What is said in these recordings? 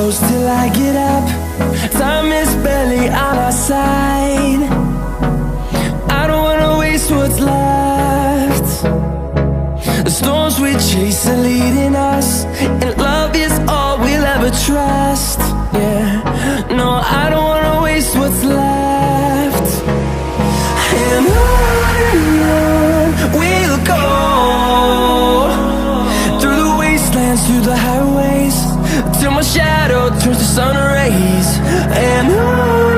close till I get up. Time is barely on our side. I don't wanna waste what's left. The storms we chase are leading us, and love is all we'll ever trust. Yeah, no, I don't wanna waste what's left. And on we'll go, through the wastelands, through the highways, till my shadow turns to sun rays. And on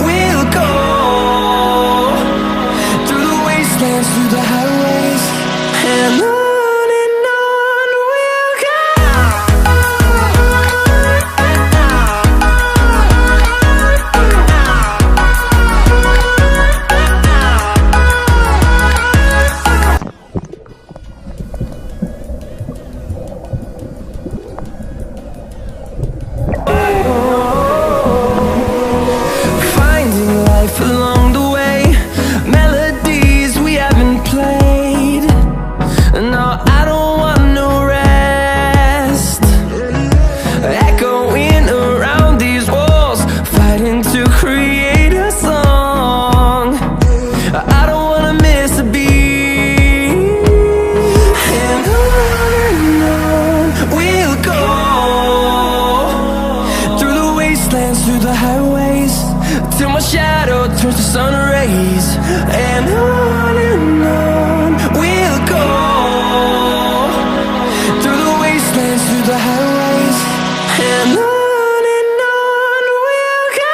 we'll go, through the wastelands, through the highways, and on we'll go. Along the way, melodies we haven't played. No, I don't want no rest. Echoing around these walls, fighting to create a song. I don't wanna miss a beat. And on we'll go, through the wastelands, through the highways, till my shadow turns to sun rays. And on we'll go, through the wastelands, through the highways, and on we'll go.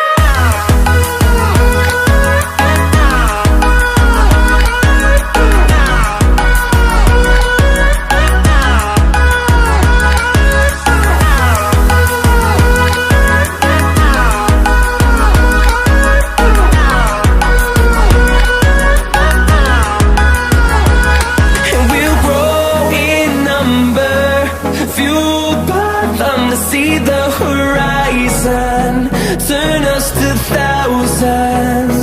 See the horizon, turn us to thousands.